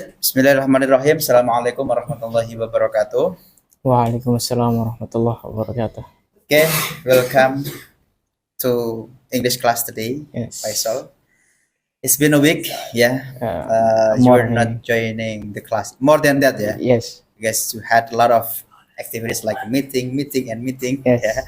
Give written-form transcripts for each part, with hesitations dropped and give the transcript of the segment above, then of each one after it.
Bismillahirrahmanirrahim. Assalamualaikum warahmatullahi wabarakatuh. Waalaikumsalam warahmatullahi wabarakatuh. Okay, welcome to English class today, Yes. Faisal. It's been a week, yeah. You More are not joining the class. More than that, yeah. Yes. Because you had a lot of activities like meeting, and meeting, Yes. yeah,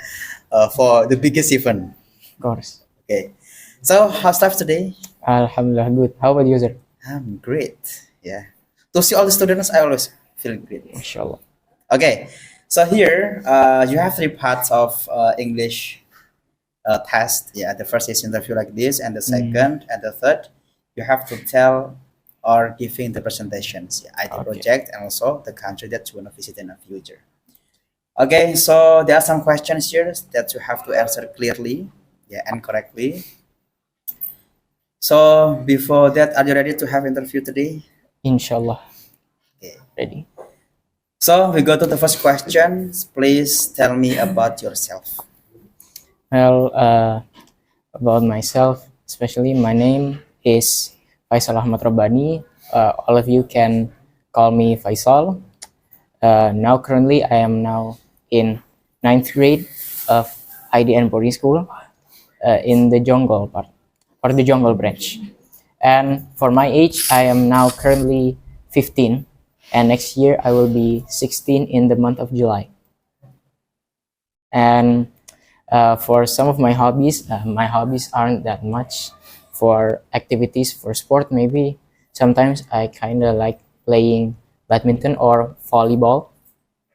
for the biggest event. Of course. Okay. So how's life today? Alhamdulillah good. How about you, sir? I'm great. Yeah. To see all the students, I always feel great. Inshallah. Okay, so here you have three parts of English test. Yeah, the first is interview like this, and the second and the third, you have to tell or giving the presentations, yeah, IT Okay. project, and also the country that you want to visit in the future. Okay, so there are some questions here that you have to answer clearly, yeah, and correctly. So before that, are you ready to have interview today? Inshallah. Okay. Ready. So we go to the first question. Please tell me about yourself. Well, about myself, especially my name is Faishal Ahmad Rabbani. All of you can call me Faisal. Now currently I am now in 9th grade of IDN boarding school in the Jonggol part or the Jonggol branch. And for my age, I am now currently 15, and next year I will be 16 in the month of July. And for some of my hobbies aren't that much. For activities for sport, maybe sometimes I kind of like playing badminton or volleyball.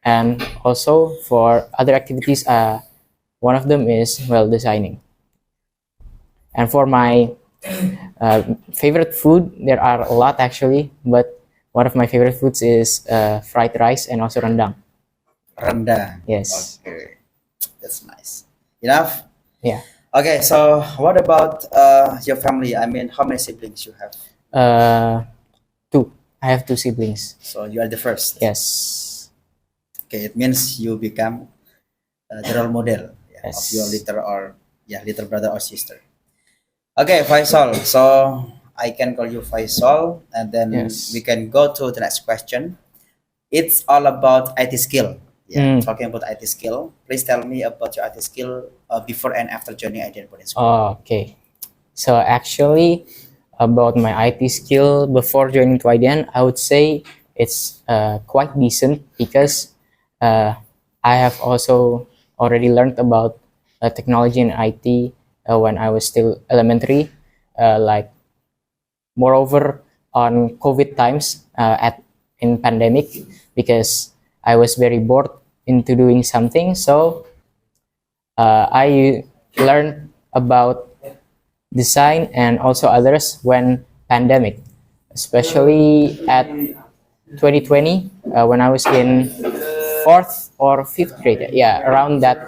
And also for other activities, one of them is, well, designing. And for my favorite food, there are a lot actually, but one of my favorite foods is fried rice and also rendang. Rendang. Yes. Okay, that's nice. Enough. Yeah. Okay, so what about your family? I mean, how many siblings you have? Two. I have two siblings. So you are the first. Yes. Okay, it means you become the role model, yeah, Yes. of your little brother or sister. Okay, Faisal. So I can call you Faisal, and then Yes. we can go to the next question. It's all about IT skill. Yeah, talking about IT skill. Please tell me about your IT skill before and after joining IT boarding school. Okay. So actually, about my IT skill before joining to IDN, I would say it's quite decent because I have also already learned about technology and IT when I was still elementary. Like, moreover, on COVID times in pandemic, because I was very bored into doing something, so I learned about design and also others when pandemic, especially at 2020 when I was in 4th or 5th grade. Yeah, around that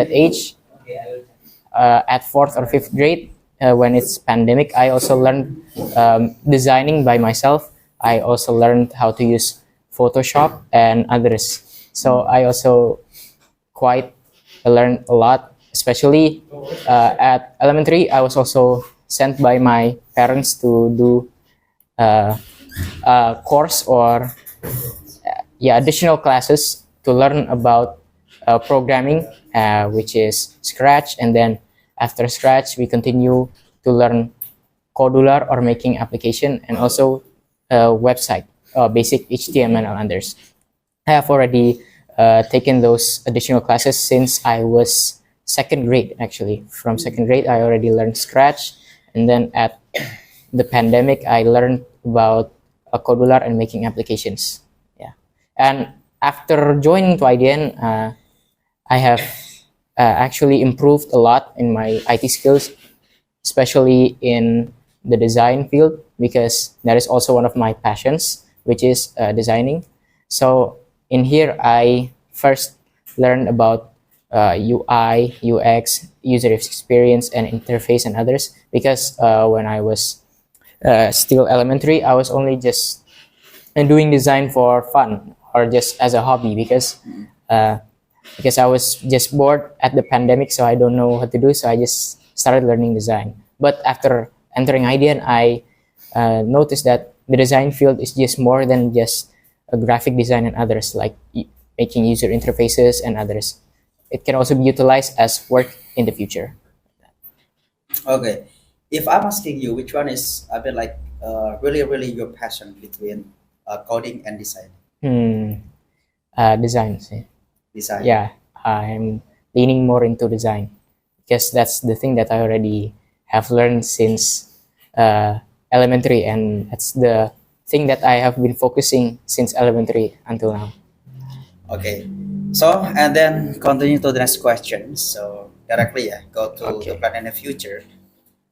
age. At 4th or 5th grade, when it's pandemic, I also learned designing by myself. I also learned how to use Photoshop and others. So I also quite learned a lot, especially at elementary. I was also sent by my parents to do a course or additional classes to learn about programming, which is Scratch, and then after Scratch we continue to learn Codular or making application, and also website, basic HTML and others. I have already taken those additional classes since I was 2nd grade. Actually, from 2nd grade I already learned Scratch, and then at the pandemic I learned about Codular and making applications. Yeah, and after joining to IDN, I have actually improved a lot in my IT skills, especially in the design field, because that is also one of my passions, which is designing. So in here, I first learned about UI, UX, user experience, and interface, and others, because when I was still elementary, I was only just doing design for fun or just as a hobby, because I was just bored at the pandemic, so I don't know what to do, so I just started learning design. But after entering IDN, I noticed that the design field is just more than just a graphic design and others, like making user interfaces and others. It can also be utilized as work in the future. Okay. If I'm asking you which one is a bit like really your passion between coding and design? Designs. Design. Yeah, I'm leaning more into design because that's the thing that I already have learned since elementary, and that's the thing that I have been focusing since elementary until now. Okay. So and then continue to the next question. So directly, yeah, go to the Okay. plan in the future.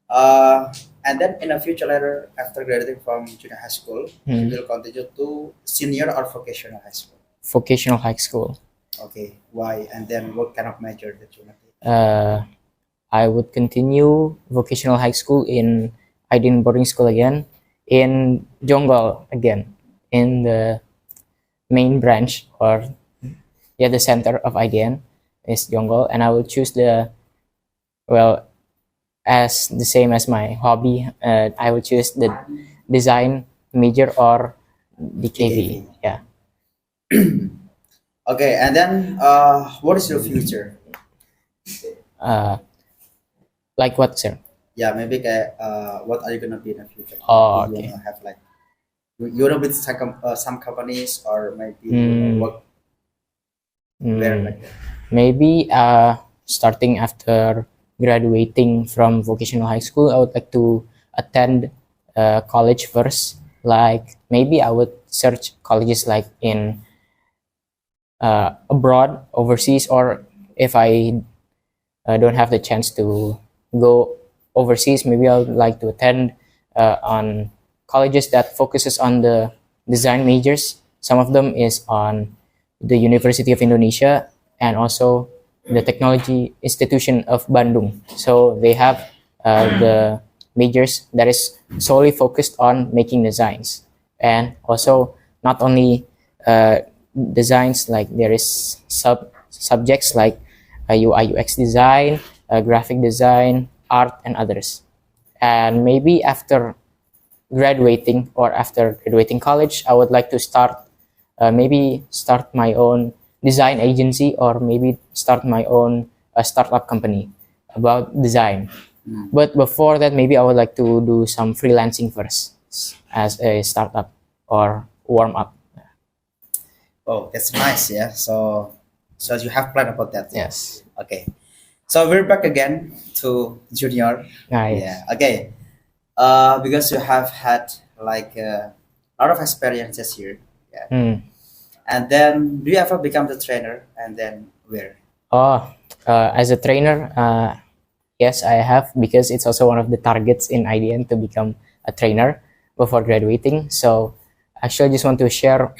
Uh, and then in the future later after graduating from junior high school, you will continue to senior or vocational high school. Vocational high school. Okay. Why? And then what kind of major that you want to take? I would continue vocational high school in IDN boarding school again, in Jonggol again, in the main branch, or yeah, the center of IDN is Jonggol, and I will choose the, well, as the same as my hobby. I will choose the design major or DKV. Yeah. Okay, and then what is your future? Uh, like what, sir? Yeah, maybe what are you gonna be in the future? Oh, Maybe you okay. wanna have like you wanna with some companies or maybe you wanna work where Mm, like that. maybe starting after graduating from vocational high school, I would like to attend college first. Like maybe I would search colleges like in abroad, overseas, or if I don't have the chance to go overseas, maybe I would like to attend on colleges that focuses on the design majors. Some of them is on the University of Indonesia and also the Technology Institution of Bandung. So they have the majors that is solely focused on making designs, and also not only designs, like there is subjects like UI UX design, graphic design, art, and others. And maybe after graduating or after graduating college, I would like to maybe start my own design agency, or maybe start my own startup company about design. But before that, maybe I would like to do some freelancing first as a startup or warm up. Oh, that's nice. Yeah. So you have plan about that. Yeah. Yes. Okay. So we're back again to junior. Nice. Yeah. Okay. Because you have had like a lot of experiences here. Yeah. And then do you ever become the trainer and then where? Oh, as a trainer, yes, I have, because it's also one of the targets in IDN to become a trainer before graduating. So actually, I just want to share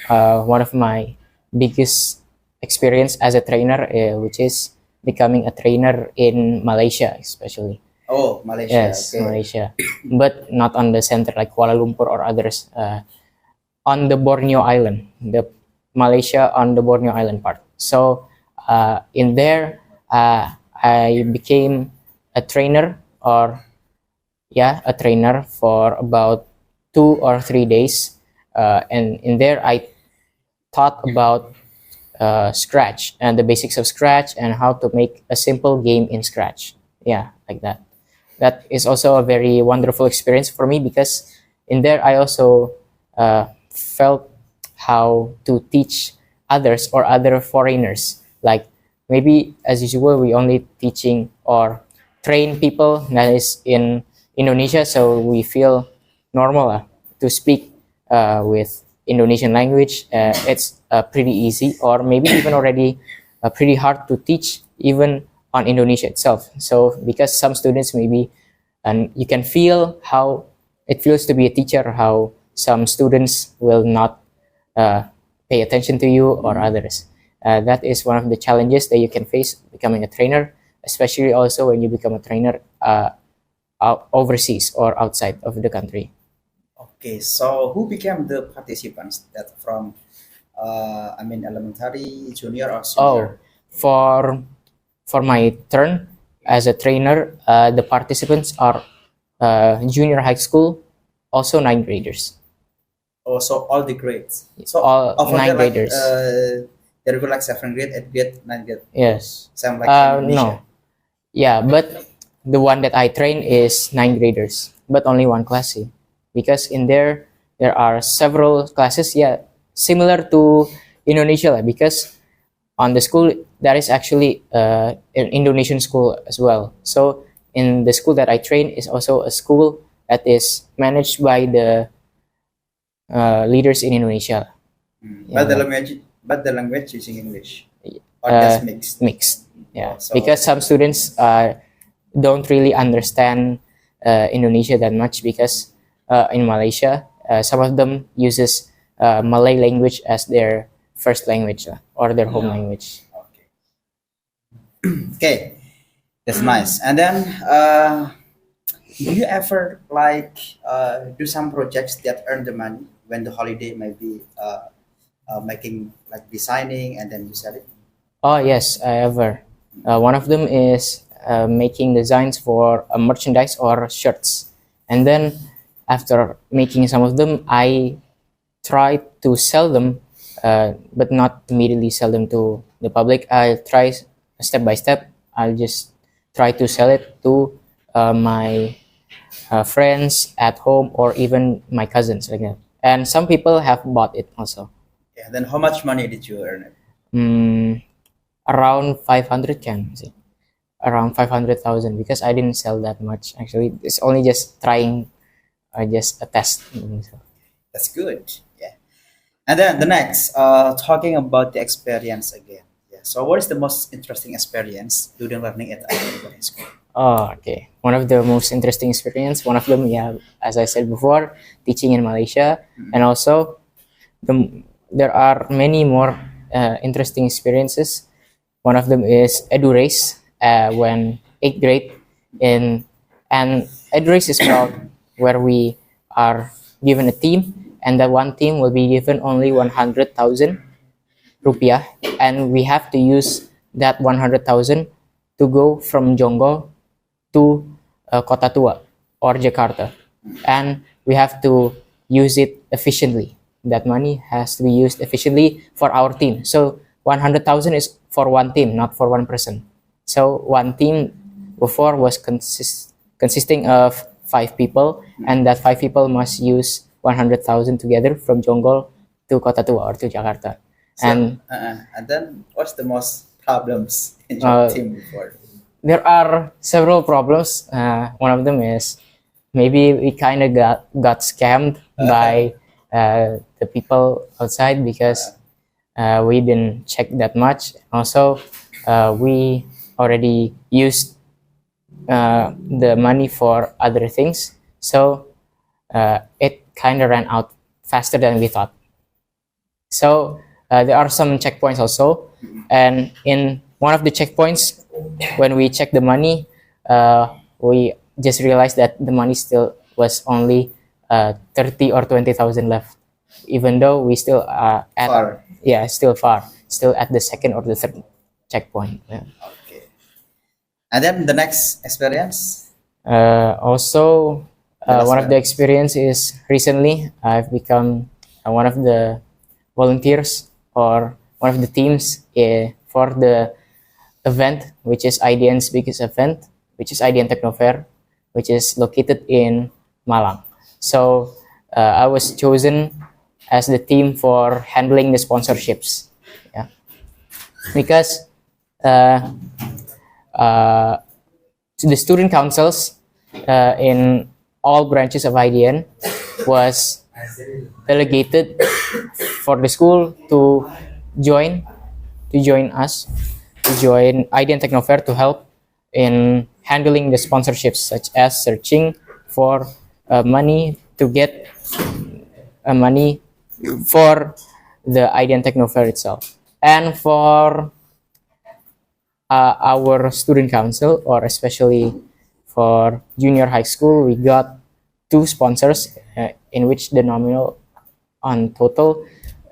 one of my biggest experience as a trainer, which is becoming a trainer in Malaysia, especially. Oh, Malaysia. Yes, Okay. Malaysia, but not on the center like Kuala Lumpur or others. On the Borneo Island, the Malaysia on the Borneo Island part. So in there, I became a trainer, or yeah, a trainer for about 2 or 3 days, and in there I taught about Scratch and the basics of Scratch and how to make a simple game in Scratch. Yeah, like that. That is also a very wonderful experience for me, because in there I also felt how to teach others or other foreigners. Like maybe as usual, we only teaching or train people that is in Indonesia, so we feel normal to speak with Indonesian language. It's pretty easy, or maybe even already pretty hard to teach even on Indonesia itself. So because some students maybe, and you can feel how it feels to be a teacher, how some students will not pay attention to you or others. That is one of the challenges that you can face becoming a trainer, especially also when you become a trainer overseas or outside of the country. Okay. So who became the participants that from elementary, junior or Oh, senior? for my turn as a trainer, the participants are junior high school, also ninth graders. Also, all the grades. So all over there, nine like graders. there go like 7th grade, 8th grade, 9th grade, Yes. same like in Indonesia. No. Yeah, but the one that I train is nine graders, but only one class, see. Because in there are several classes, yeah, similar to Indonesia, lah, because on the school there is actually an Indonesian school as well. So in the school that I train is also a school that is managed by the leaders in Indonesia. But the Yeah, language using English or uh, just mixed. mixed. Yeah, So because some students don't really understand Indonesia that much because in Malaysia, some of them uses Malay language as their first language or their home language. okay, okay, that's nice. And then do you ever like do some projects that earn the money when the holiday might be making like designing and then you sell it? Oh yes, I ever. One of them is making designs for a merchandise or shirts, and then after making some of them, I try to sell them, but not immediately sell them to the public. I try step by step. I'll just try to sell it to my friends at home or even my cousins like that. And some people have bought it also. Yeah. Then how much money did you earn it? Mm, around 500 can see. Around 500,000 because I didn't sell that much actually. It's only just trying, just a test. That's good. Yeah. And then the next, talking about the experience again. Yeah. So what is the most interesting experience during learning at American school? Oh, okay. One of the most interesting experience. One of them, yeah, as I said before, teaching in Malaysia, and also there are many more interesting experiences. One of them is Edu Race when 8th grade in and Edu Race is called where we are given a team and that one team will be given only 100,000 rupiah and we have to use that 100,000 to go from Jonggol to Kota Tua or Jakarta, and we have to use it efficiently. That money has to be used efficiently for our team. So 100,000 is for one team, not for one person. So one team before was consisting of 5 people, and that 5 people must use 100,000 together from Jonggol to Kota Tua or to Jakarta. So, And and then what's the most problems in your uh, team before? there are several problems. One of them is maybe we kind of got scammed by the people outside because we didn't check that much. Also, we already used the money for other things, so it kind of ran out faster than we thought. So there are some checkpoints also, and in one of the checkpoints, when we check the money, we just realized that the money still was only 30 or 20,000 left, even though we still are at Far. yeah still far, still at the second or the third checkpoint. Yeah. Okay. And then the next experience. Also, The last one of the one. experience is recently I've become one of the volunteers or one of the teams for the event, which is IDN's biggest event, which is IDN Techno Fair, which is located in Malang. So I was chosen as the team for handling the sponsorships. Yeah, because uh, uh, the student councils in all branches of IDN was delegated for the school to join us to join IDN Techno Fair to help in handling the sponsorships such as searching for money to get money for the IDN Techno Fair itself. And for our student council, or especially for junior high school, we got 2 sponsors in which the nominal on total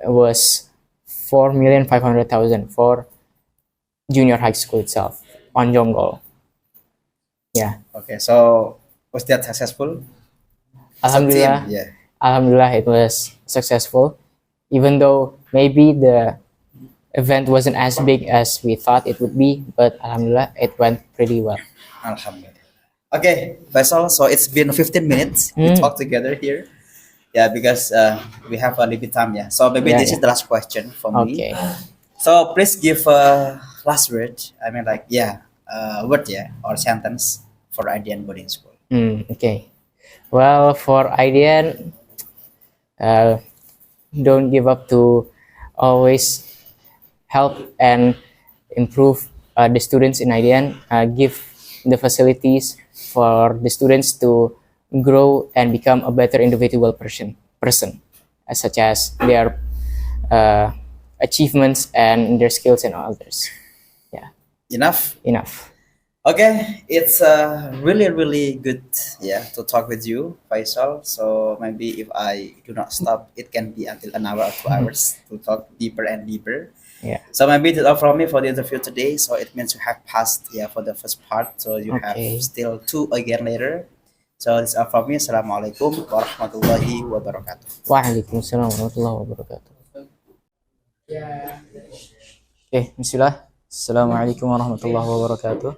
was 4,500,000 for junior high school itself on Jonggol. Yeah. Okay. So was that successful? As a team, Alhamdulillah, yeah. Alhamdulillah, it was successful, even though maybe the event wasn't as big as we thought it would be, but Alhamdulillah, it went pretty well. Alhamdulillah. Okay, Faisal. So it's been 15 minutes. We Mm, talked together here. Yeah, because we have a limited time. Yeah. So maybe yeah, this is yeah. the last question for me. Okay. So please give a last word. I mean, like, yeah, word, yeah, or sentence for Indian boarding school. Okay. Well, for IDN, uh, don't give up to always help and improve the students in IDN. Give the facilities for the students to grow and become a better individual person, such as their uh, achievements and their skills and others. Yeah, Enough. enough. Okay, it's really, really good, yeah, to talk with you, Faisal. So maybe if I do not stop, it can be until an hour or 2 hours to talk deeper and deeper. Yeah. So maybe that's all from me for the interview today. So it means you have passed, yeah, for the first part. So you have Okay. still two again later. So that's all from me. Assalamualaikum warahmatullahi wabarakatuh. Waalaikumsalam warahmatullahi wabarakatuh. Okay, Bismillah. Assalamualaikum warahmatullahi wabarakatuh.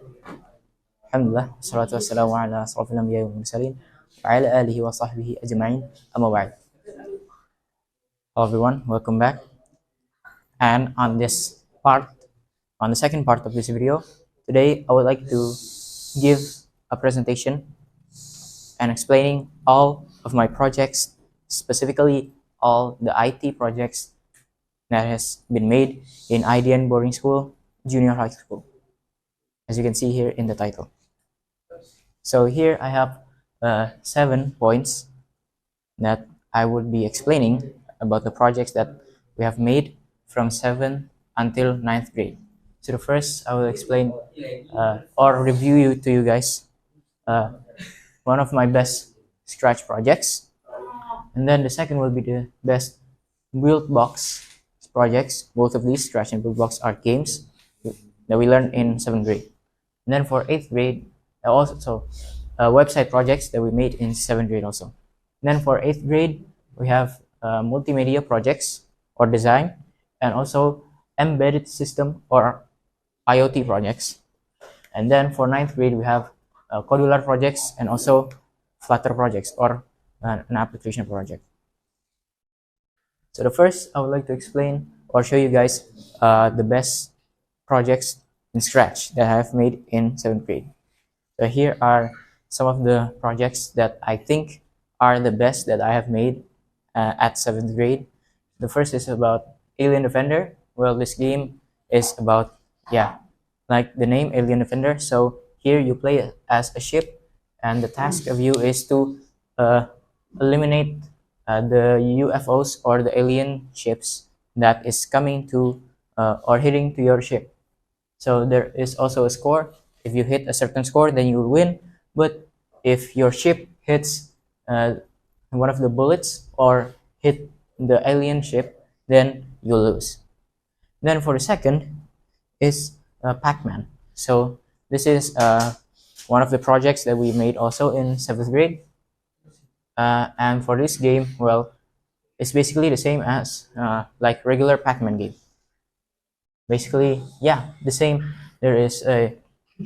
Alhamdulillah, wassalatu wassalamu ala asrafil anbiya'i wal mursalin wa ala alihi wa sahbihi ajma'in. Amma ba'd. Hello everyone, welcome back. And on the second part of this video, today I would like to give a presentation and explaining all of my projects, specifically all the IT projects that has been made in IDN boarding school, junior high school, as you can see here in the title. So here I have 7 points that I would be explaining about the projects that we have made from 7th until 9th grade. So the first I will explain or review to you guys one of my best Scratch projects, and then the second will be the best build box projects. Both of these, Scratch and build box, are games that we learned in 7th grade. And then for 8th grade, also website projects that we made in 7th grade also. And then for 8th grade, we have multimedia projects or design, and also embedded system or IoT projects. And then for 9th grade, we have modular projects and also Flutter projects or an application project. So the first, I would like to explain or show you guys the best projects in Scratch that I have made in 7th grade. So here are some of the projects that I think are the best that I have made at 7th grade. The first is about Alien Defender. Well, this game is about, yeah, like the name Alien Defender. So here you play as a ship, and the task of you is to eliminate the UFOs or the alien ships that is coming to or hitting to your ship. So there is also a score. If you hit a certain score, then you will win. But if your ship hits one of the bullets or hit the alien ship, then you'll lose. Then for the second is Pac-Man. So this is one of the projects that we made also in 7th grade. And for this game, well, it's basically the same as like regular Pac-Man game. Basically, yeah, the same. There is a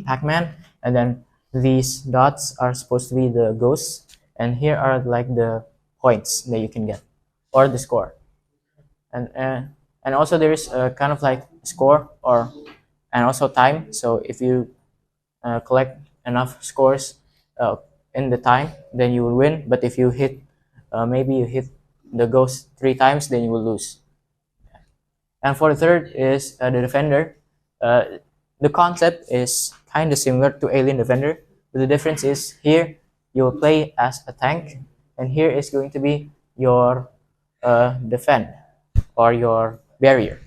Pac-Man, and then these dots are supposed to be the ghosts, and here are like the points that you can get or the score. And also there is a kind of like score or and also time. So if you collect enough scores in the time, then you will win. But if you hit maybe you hit the ghost 3 times, then you will lose. And for the third is the Defender. The concept is kind of similar to Alien Defender, but the difference is here you will play as a tank, and here is going to be your defend or your barrier.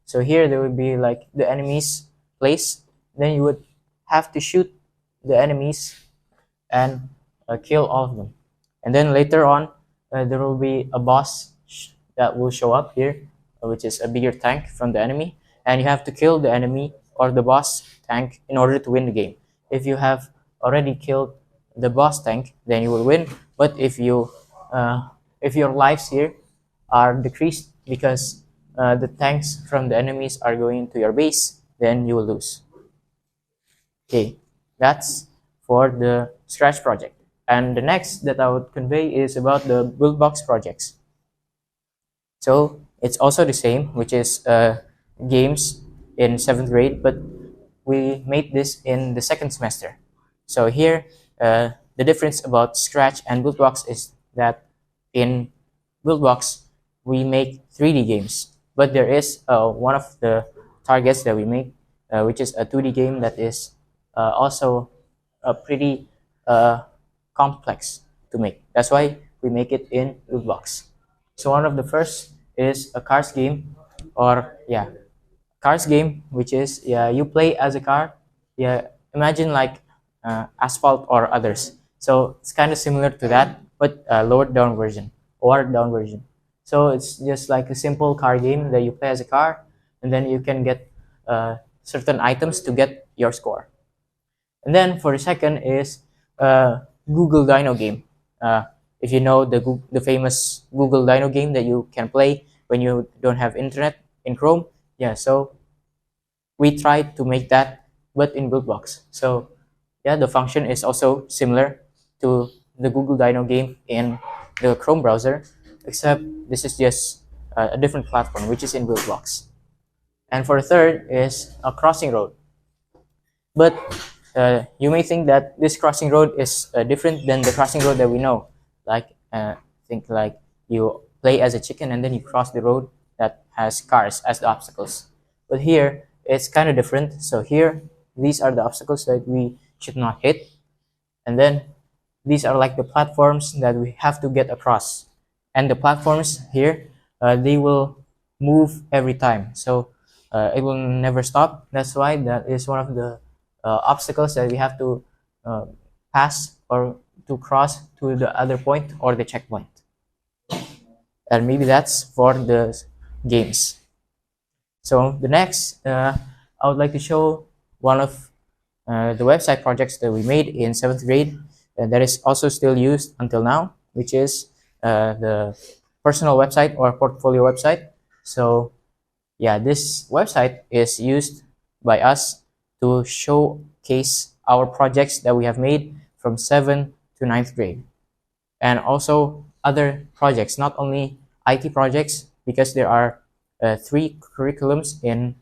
So here there would be like the enemy's place, then you would have to shoot the enemies and kill all of them. And then later on, there will be a boss that will show up here, which is a bigger tank from the enemy, and you have to kill the enemy or the boss tank in order to win the game. If you have already killed the boss tank, then you will win. But if if your lives here are decreased because the tanks from the enemies are going to your base, then you will lose. Okay, that's for the Scratch project. And the next that I would convey is about the Buildbox projects. So it's also the same, which is games in 7th grade, but we made this in the 2nd semester. So here, the difference about Scratch and Buildbox is that in Buildbox, we make 3D games, but there is one of the targets that we make, which is a 2D game that is also pretty complex to make. That's why we make it in Buildbox. So one of the first is a cars game, or yeah, cars game, which is you play as a car. Yeah, imagine like Asphalt or others. So it's kind of similar to that, but lowered down version or down version. So it's just like a simple car game that you play as a car, and then you can get certain items to get your score. And then for the second is Google Dino game. If you know the famous Google Dino game that you can play when you don't have internet in Chrome, yeah. So we tried to make that, but in Buildbox. So yeah, the function is also similar to the Google Dino game in the Chrome browser, except this is just a different platform, which is in Buildbox. And for the third is a crossing road. But you may think that this crossing road is different than the crossing road that we know. Like think like you play as a chicken and then you cross the road that has cars as the obstacles. But here it's kind of different. So here these are the obstacles that we should not hit, and then these are like the platforms that we have to get across. And the platforms here they will move every time. So it will never stop. That's why that is one of the obstacles that we have to pass or to cross to the other point or the checkpoint. And maybe that's for the games. So the next, I would like to show one of the website projects that we made in 7th grade, and that is also still used until now, which is the personal website or portfolio website. So yeah, this website is used by us to showcase our projects that we have made from 7th to 9th grade, and also other projects, not only IT projects, because there are 3 curriculums in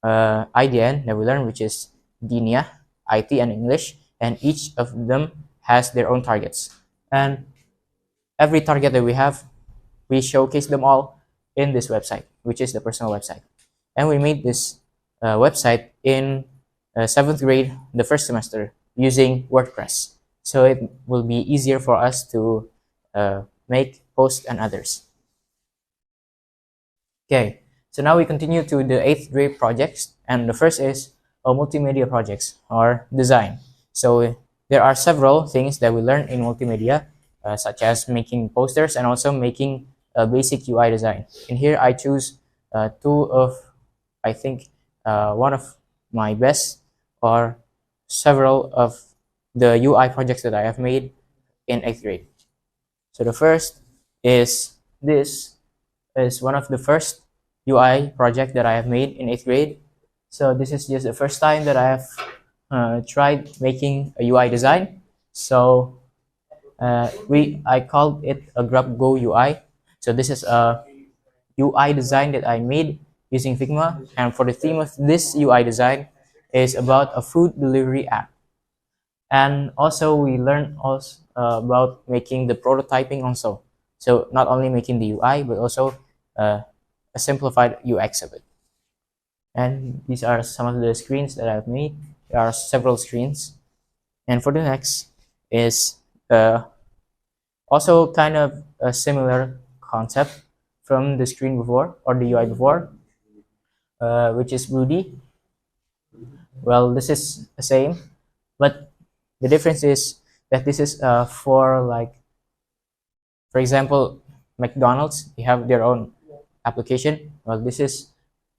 IDN that we learn, which is DINIA, IT, and English, and each of them has their own targets. And every target that we have, we showcase them all in this website, which is the personal website. And we made this website in 7th grade, the first semester, using WordPress. So it will be easier for us to make posts and others. Okay, so now we continue to the 8th grade projects, and the first is multimedia projects or design. So there are several things that we learn in multimedia, such as making posters and also making a basic UI design. In here, I choose two of, I think, one of my best or several of the UI projects that I have made in 8th grade. So the first is this is one of the first UI project that I have made in 8th grade. So this is just the first time that I have tried making a UI design. So I called it a Grab Go UI. So this is a UI design that I made using Figma, and for the theme of this UI design is about a food delivery app. And also we learned also about making the prototyping also. So not only making the UI, but also a simplified UX of it. And these are some of the screens that I've made. There are several screens. And for the next is also kind of a similar concept from the screen before or the UI before, which is Rudy. Well, this is the same, but the difference is that this is for, like, for example, McDonald's, they have their own application. Well, this is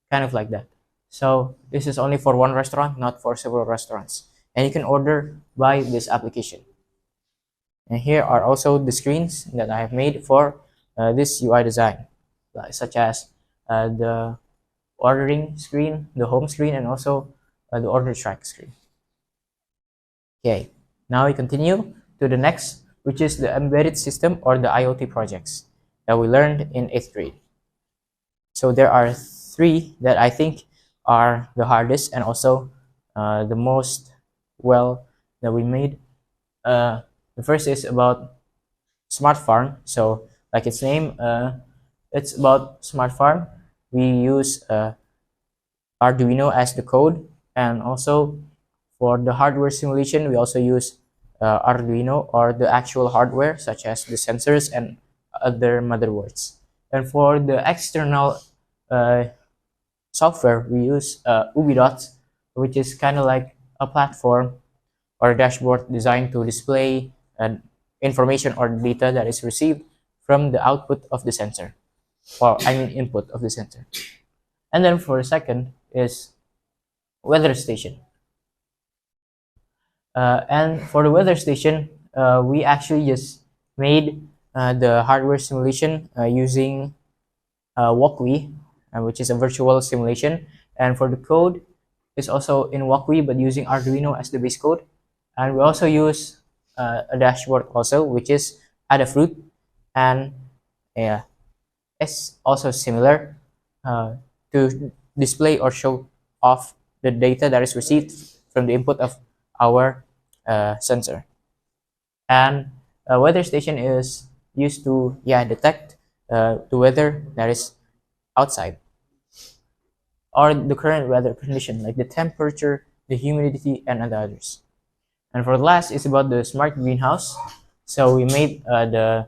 kind of like that. So this is only for one restaurant, not for several restaurants, and you can order by this application. And here are also the screens that I have made for this UI design, such as the ordering screen, the home screen, and also the order track screen. Okay, now we continue to the next, which is the embedded system or the IoT projects that we learned in 8th grade. So there are three that I think are the hardest and also the most well that we made. The first is about smart farm. So like its name, it's about smart farm. We use Arduino as the code, and also for the hardware simulation, we also use Arduino or the actual hardware such as the sensors and other motherboards. And for the external uh, software, we use Ubidot, which is kind of like a platform or a dashboard designed to display information or data that is received from the output of the sensor, or I mean input of the sensor. And then for the second is weather station. And for the weather station, we actually just made the hardware simulation using Walkly, which is a virtual simulation. And for the code, it's also in Walkly, but using Arduino as the base code. And we also use a dashboard also, which is Adafruit, and yeah, it's also similar to display or show off the data that is received from the input of our sensor. And a weather station is used to detect the weather that is outside or the current weather condition like the temperature, the humidity, and others. And for the last is about the smart greenhouse. So we made the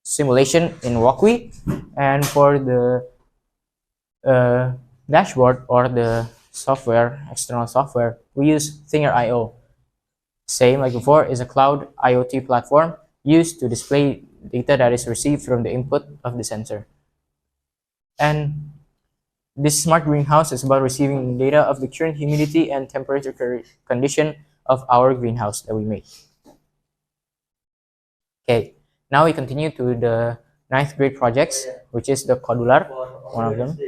simulation in Walkly, and for the dashboard or the software, external software, we use Thinger.io. Same like before, is a cloud IoT platform used to display data that is received from the input of the sensor. And this smart greenhouse is about receiving data of the current humidity and temperature condition of our greenhouse that we made. Okay, now we continue to the 9th grade projects, which is the Codular, one of them,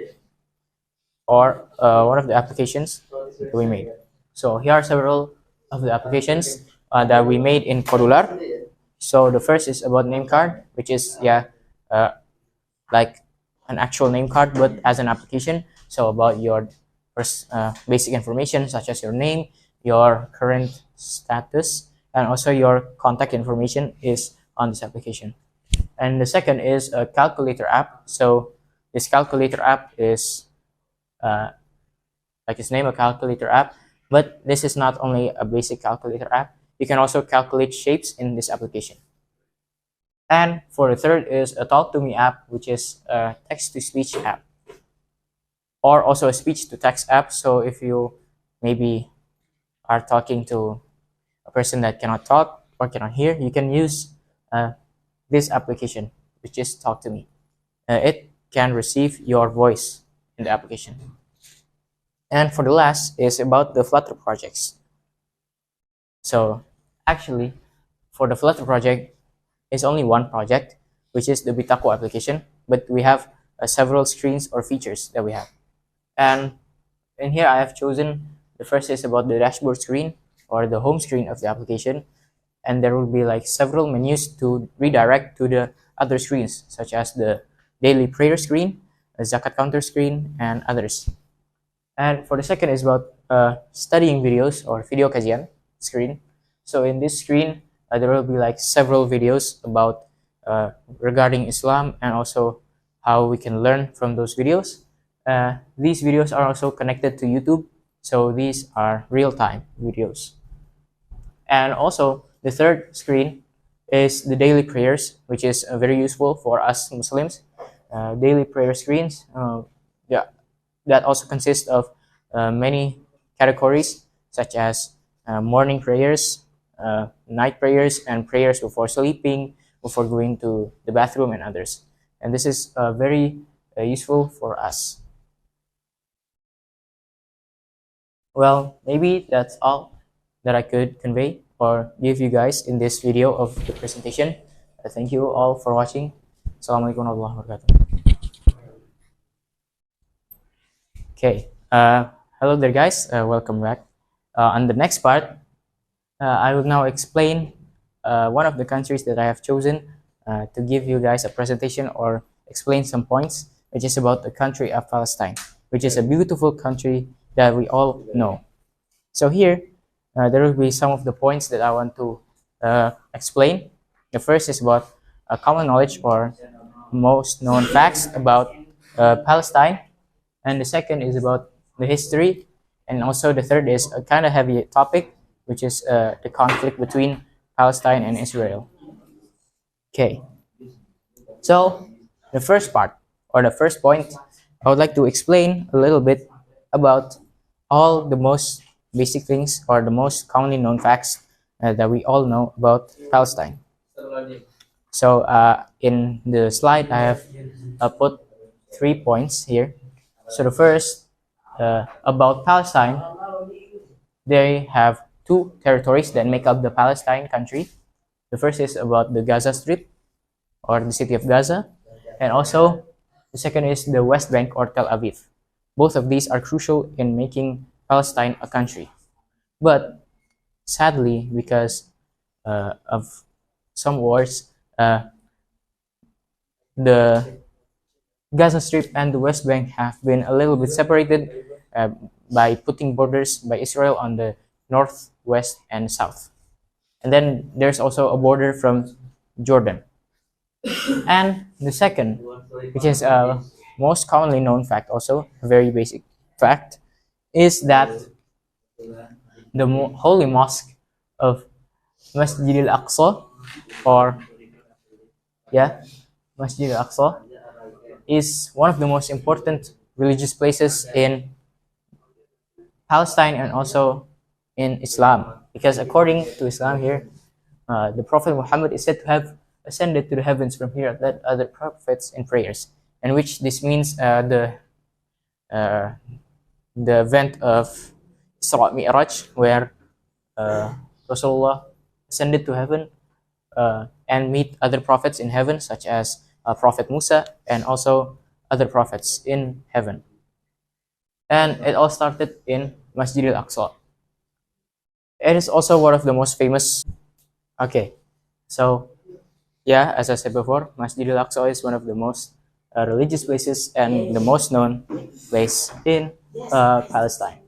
or one of the applications that we made. So here are several of the applications that we made in Codular. So the first is about name card, which is like an actual name card but as an application. So about your basic information such as your name, your current status, and also your contact information is on this application. And the second is a calculator app. So this calculator app is like its name, a calculator app, but this is not only a basic calculator app. You can also calculate shapes in this application. And for the third is a talk to me app, which is a text to speech app, or also a speech to text app. So if you maybe are talking to a person that cannot talk or cannot hear, you can use this application, which is talk to me. It can receive your voice in the application. And for the last is about the Flutter projects. So actually, for the Flutter project, it's only one project, which is the Bitaco application, but we have several screens or features that we have. And in here, I have chosen the first is about the dashboard screen or the home screen of the application. And there will be like several menus to redirect to the other screens, such as the daily prayer screen, a zakat counter screen, and others. And for the second is about studying videos or video kajian screen. So in this screen, there will be like several videos about regarding Islam and also how we can learn from those videos. These videos are also connected to YouTube, so these are real-time videos. And also the third screen is the daily prayers, which is very useful for us Muslims. Daily prayer screens, yeah, that also consists of many categories such as morning prayers, night prayers, and prayers before sleeping, before going to the bathroom, and others. And this is very useful for us. Well, maybe that's all that I could convey or give you guys in this video of the presentation. Thank you all for watching. Assalamualaikum warahmatullahi wabarakatuh. Okay, hello there guys, welcome back. On the next part, I will now explain one of the countries that I have chosen to give you guys a presentation or explain some points, which is about the country of Palestine, which is a beautiful country that we all know. So here, there will be some of the points that I want to explain. The first is about common knowledge or most known facts about Palestine, and the second is about the history, and also the third is a kind of heavy topic, which is the conflict between Palestine and Israel. Okay, so the first part or the first point, I would like to explain a little bit about all the most basic things or the most commonly known facts that we all know about Palestine. So in the slide, I have put 3 points here. So the first, about Palestine, they have 2 territories that make up the Palestine country. The first is about the Gaza Strip or the city of Gaza, and also the second is the West Bank or Tel Aviv. Both of these are crucial in making Palestine a country. But sadly, because of some wars, the Gaza Strip and the West Bank have been a little bit separated by putting borders by Israel on the north, west, and south. And then there's also a border from Jordan. And the second, which is a most commonly known fact, also a very basic fact, is that the holy mosque of Masjid al-Aqsa, or Masjid al-Aqsa, is one of the most important religious places in Palestine and also in Islam, because according to Islam here, the Prophet Muhammad is said to have ascended to the heavens from here, led other prophets in prayers, and which this means the event of Isra Mi'raj, where Rasulullah ascended to heaven and meet other prophets in heaven, such as Prophet Musa and also other prophets in heaven. And it all started in Masjid al-Aqsa. It is also one of the most famous. Okay, so yeah, as I said before, Masjid al-Aqsa is one of the most religious places and the most known place in Palestine.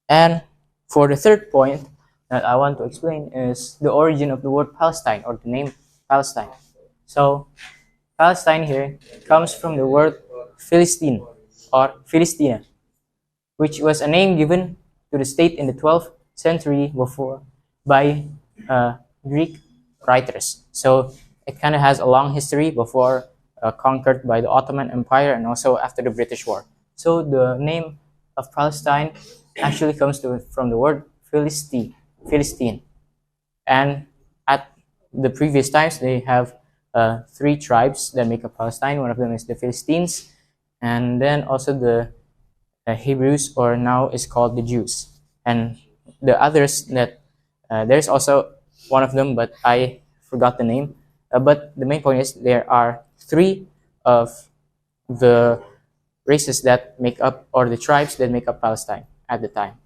And for the third point that I want to explain is the origin of the word Palestine or the name Palestine. So Palestine here comes from the word Philistine or Philistia, which was a name given to the state in the 12th century before by Greek writers. So it kind of has a long history before conquered by the Ottoman Empire and also after the British War. So the name of Palestine actually comes from the word Philistine. And at the previous times, they have 3 tribes that make up Palestine. One of them is the Philistines, and then also the Hebrews, or now is called the Jews. And the others that there's also one of them, but I forgot the name. But the main point is there are 3 of the races that make up, or the tribes that make up Palestine at the time.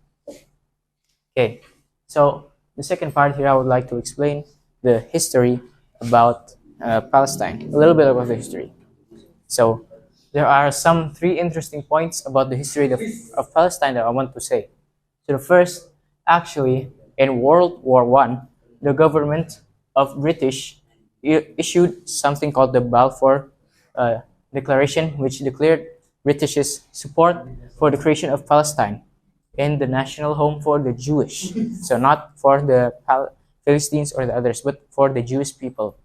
Okay, so the second part here, I would like to explain the history about Palestine, a little bit about the history. So there are some 3 interesting points about the history of Palestine that I want to say. So the first, actually, in World War I, the government of British issued something called the Balfour Declaration, which declared British's support for the creation of Palestine in the national home for the Jewish. So not for the Philistines or the others, but for the Jewish people,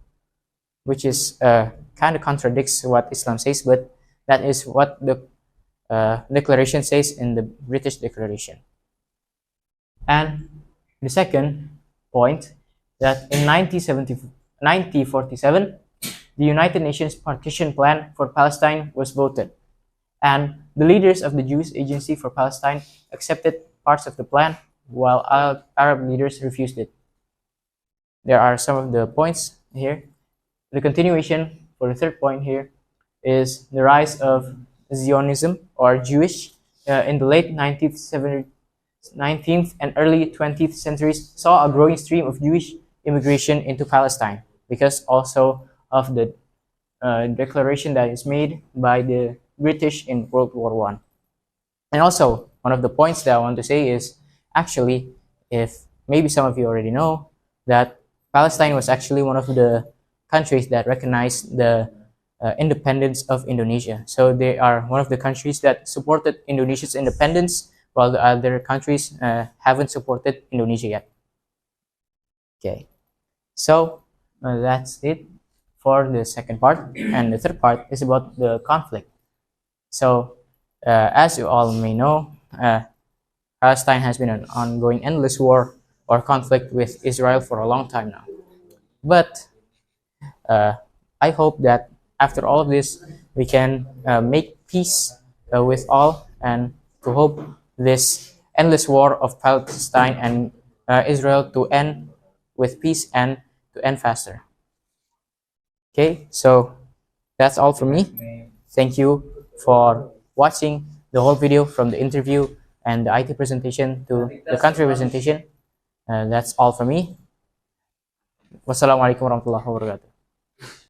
which is kind of contradicts what Islam says, but that is what the declaration says in the British Declaration. And the second point, that in 1947, the United Nations Partition Plan for Palestine was voted, and the leaders of the Jewish Agency for Palestine accepted parts of the plan, while Arab leaders refused it. There are some of the points here. The continuation for the third point here is the rise of Zionism or Jewish in the late 19th and early 20th centuries saw a growing stream of Jewish immigration into Palestine because also of the declaration that is made by the British in World War One. And also, one of the points that I want to say is actually, if maybe some of you already know, that Palestine was actually one of the countries that recognized the independence of Indonesia. So they are one of the countries that supported Indonesia's independence, while the other countries haven't supported Indonesia yet. Okay, so that's it for the second part, and the third part is about the conflict. So, as you all may know, Palestine has been an ongoing endless war or conflict with Israel for a long time now. But I hope that after all of this, we can make peace with all, and to hope this endless war of Palestine and Israel to end with peace and to end faster. Okay, so that's all from me. Thank you for watching the whole video from the interview and the IT presentation to the country presentation. That's all from me. Wassalamualaikum warahmatullahi wabarakatuh.